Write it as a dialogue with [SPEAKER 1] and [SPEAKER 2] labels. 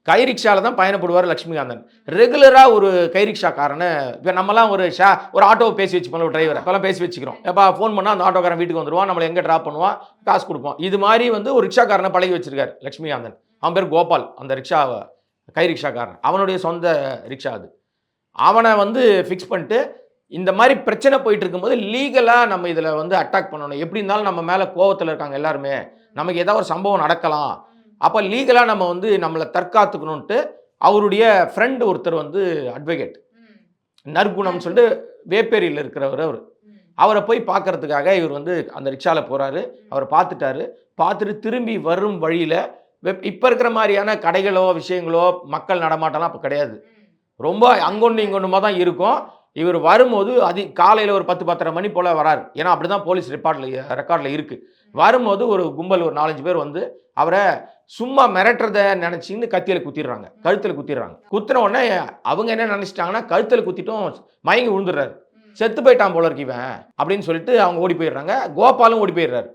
[SPEAKER 1] கை ரிக்ஷால தான் பயணப்படுவார் லட்சுமிகாந்தன். ரெகுலரா ஒரு கை ரிக்ஷாக்காரனை இப்ப நம்மலாம் ஒரு ஆட்டோவ பேசி வச்சுப்போம்ல ஒரு டிரைவர. இப்பலாம் பேசி வச்சுக்கிறோம். எப்பா ஃபோன் பண்ணா அந்த ஆட்டோக்காரன் வீட்டுக்கு வந்துருவான். நம்மள எங்க டிராப் பண்ணுவான். காசு குடுப்போம். இது மாரி வந்து ஒரு ரிக்ஷாக்காரன பழகி வச்சிருக்காரு லட்சுமிகாந்தன். அவன் பேரு கோபால். அந்த கை ரிக்ஷாக்காரன். அவனுடைய சொந்த ரிக்ஷா அது. அவன வந்து ஃபிக்ஸ் பண்ணிட்டு இந்த மாரி பிரச்சனை போயிட்டு இருக்கும்போது லீகலா நம்ம இதுல வந்து அட்டாக் பண்ணணும். எப்படி இருந்தாலும் நம்ம மேல கோவத்துல இருக்காங்க எல்லாருமே. நமக்கு ஏதாவது ஒரு சம்பவம் நடக்கலாம். அப்ப லீகலா நம்ம வந்து நம்மள தற்காத்துக்கணுன்ட்டு அவருடைய ஃப்ரெண்ட் ஒருத்தர் வந்து அட்வொகேட். நற்குணம்னு சொல்லிட்டு வேப்பேரியில இருக்கிறவரு அவரு. அவர போய் பார்க்கறதுக்காக இவர் வந்து அந்த ரிக்ஷால போறாரு. அவர பார்த்துட்டாரு. பார்த்துட்டு திரும்பி வரும் வழியில இப்ப இருக்கிற மாரியான கடைகளோ, விஷயங்களோ, மக்கள் நடமாட்டம்லாம் அப்ப கிடையாது. ரொம்ப அங்கொன்னு, இங்கொன்னுமா தான் இருக்கும். இவரு வரும்போது காலையில ஒரு 10, 10:30 மணி போல வராரு. ஏன்னா, அப்படிதான் போலீஸ் ரெக்கார்ட்ல இருக்கு. வரும்போது ஒரு கும்பல் ஒரு 4, 5 பேர் வந்து அவர சும்மா மிரட்டுறத நெனச்சுன்னு கத்தியில குத்திர்றாங்க. கழுத்துல குத்திர்றாங்க. குத்துன உடனே அவங்க என்ன நெனச்சுட்டாங்கன்னா, கழுத்துல குத்திட்டும் மயங்கி விழுந்துர்றாரு. செத்து போய்ட்டான் போல இருக்கு இவன் அப்படின்னு சொல்லிட்டு அவங்க ஓடி போயிடுறாங்க. கோபாலும் ஓடி போயிடுறாரு.